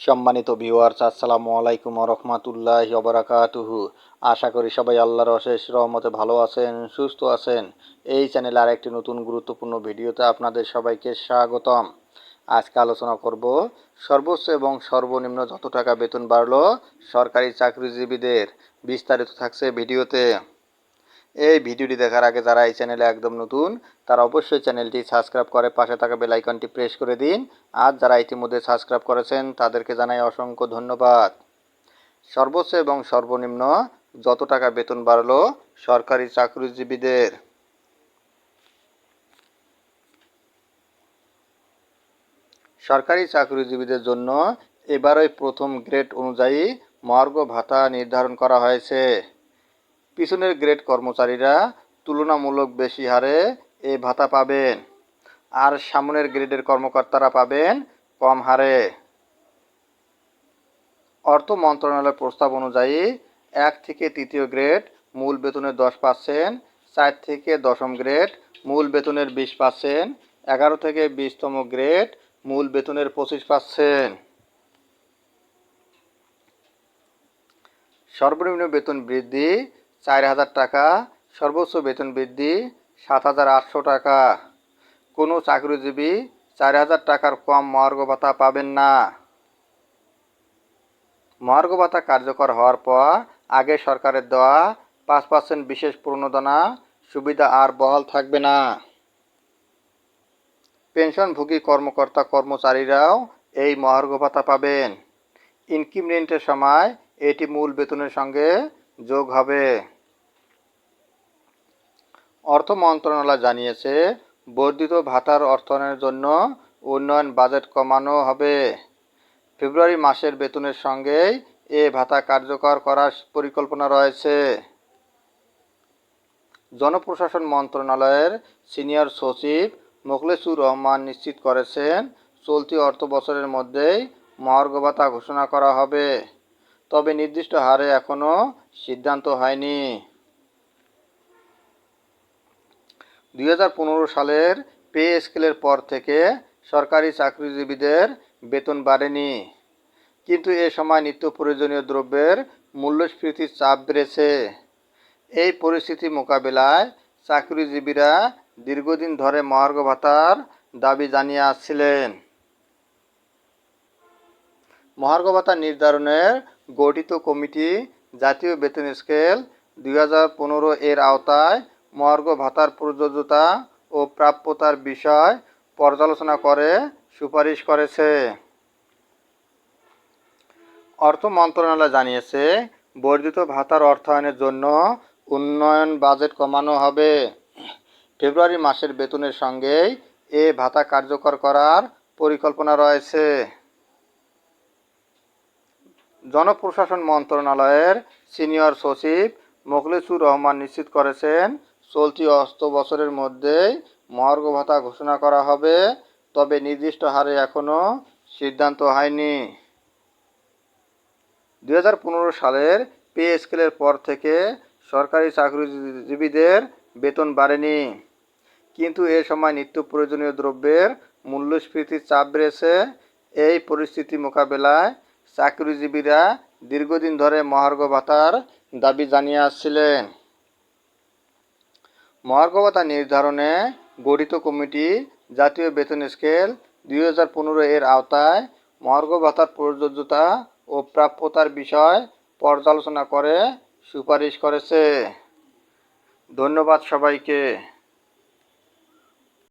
সম্মানিত ভিউয়ার্স, আসসালামু আলাইকুম ওয়া রাহমাতুল্লাহি ওয়া বারাকাতুহু। আশা করি সবাই আল্লাহর অশেষ রহমতে ভালো আছেন, সুস্থ আছেন। এই চ্যানেলে আরেকটি নতুন গুরুত্বপূর্ণ ভিডিওতে আপনাদের সবাইকে স্বাগতম। আজকে আলোচনা করব সর্বোচ্চ এবং সর্বনিম্ন যত টাকা বেতন বাড়লো সরকারি চাকরিজীবীদের। বিস্তারিত থাকছে ভিডিওতে। এই ভিডিওটি দেখার আগে যারা এই চ্যানেলে একদম নতুন তারা অবশ্যই চ্যানেলটি সাবস্ক্রাইব করে পাশে থাকা বেল আইকনটি প্রেস করে দিন। আর যারা ইতিমধ্যে সাবস্ক্রাইব করেছেন তাদেরকে জানাই অসংখ্য ধন্যবাদ। সর্বোচ্চ এবং সর্বনিম্ন যত টাকা বেতন বাড়লো সরকারি চাকরিজীবীদের। সরকারি চাকরিজীবীদের জন্য এবারই প্রথম গ্রেড অনুযায়ী মহার্ঘ ভাতা নির্ধারণ করা হয়েছে। পিছনের গ্রেড কর্মচারীরা তুলনামূলক বেশি হারে এই ভাতা পাবেন, আর সামনের গ্রেডের কর্মকর্তারা পাবেন কম হারে। অর্থ মন্ত্রণালয়ের প্রস্তাব অনুযায়ী 1 থেকে 3য় গ্রেড মূল বেতনের 10%, 4 থেকে 10ম গ্রেড মূল বেতনের 20%, 11 থেকে 20তম গ্রেড মূল বেতনের 25%। সর্বনিম্ন বেতন বৃদ্ধি 4,000 টাকা, সর্বোচ্চ বেতন বৃদ্ধি 7,800 টাকা। কোনো চাকরিজীবী 4,000 টাকার কম মহার্ঘ ভাতা পাবেন না। মহার্ঘ ভাতা কার্যকর হওয়ার পর আগে সরকারের দেওয়া 5% বিশেষ প্রণোদনা সুবিধা আর বহাল থাকবে না। পেনশনভোগী কর্মকর্তা কর্মচারীরাও এই মহার্ঘ ভাতা পাবেন। ইনক্রিমেন্টের সময় এটি মূল বেতনের সঙ্গে যোগ হবে। অর্থ মন্ত্রণালয় জানিয়েছে, বর্ধিত ভাতার অর্থায়নের জন্য উন্নয়ন বাজেট কমানো হবে। ফেব্রুয়ারি মাসের বেতনের সঙ্গেই এ ভাতা কার্যকর করার পরিকল্পনা রয়েছে। জনপ্রশাসন মন্ত্রণালয়ের সিনিয়র সচিব মোখলেছুর রহমান নিশ্চিত করেছেন, চলতি অর্থ বছরের মধ্যেই মহার্ঘ ভাতা ঘোষণা করা হবে, তবে নির্দিষ্ট হারে এখনও সিদ্ধান্ত হয়নি। 2015 সালের পে স্কেলের পর থেকে সরকারি চাকরিজীবীদের বেতন বাড়েনি, কিন্তু এ সময় নিত্য প্রয়োজনীয় দ্রব্যের মূল্যস্ফীতির চাপ বেড়েছে। এই পরিস্থিতি মোকাবিলায় চাকরিজীবীরা দীর্ঘদিন ধরে মহার্ঘ ভাতার দাবি জানিয়ে আসছিলেন। মহার্ঘ ভাতা নির্ধারণের গঠিত কমিটি জাতীয় বেতন স্কেল 2015 এর আওতায় মহার্ঘ ভাতার প্রযোজ্যতা ও প্রাপ্যতার বিষয় পর্যালোচনা করে সুপারিশ করেছে। অর্থ মন্ত্রণালয় জানিয়েছে, বর্ধিত ভাতার অর্থায়নের জন্য উন্নয়ন বাজেট কমানো হবে। ফেব্রুয়ারি মাসের বেতনের সঙ্গেই এ ভাতা কার্যকর করার পরিকল্পনা রয়েছে। জনপ্রশাসন মন্ত্রণালয়ের সিনিয়র সচিব মোখলেছুর রহমান নিশ্চিত করেছেন, চলতি অর্থ বছরের মধ্যেই মহার্ঘ ভাতা ঘোষণা করা হবে, তবে নির্দিষ্ট হারে এখনও সিদ্ধান্ত হয়নি। 2015 সালের পে স্কেলের পর থেকে সরকারি চাকরিজীবীদের বেতন বাড়েনি, কিন্তু এ সময় নিত্য প্রয়োজনীয় দ্রব্যের মূল্যস্ফীতির চাপ বেড়েছে। এই পরিস্থিতি মোকাবেলায় চাকরিজীবীরা দীর্ঘদিন ধরে মহার্ঘ ভাতার দাবি জানিয়ে আসছিলেন। মহার্ঘ ভাতা নির্ধারণে গঠিত কমিটি জাতীয় বেতন স্কেল 2015 এর আওতায় মহার্ঘ ভাতার প্রযোজ্যতা ও প্রাপ্যতার বিষয় পর্যালোচনা করে সুপারিশ করেছে। ধন্যবাদ সবাইকে।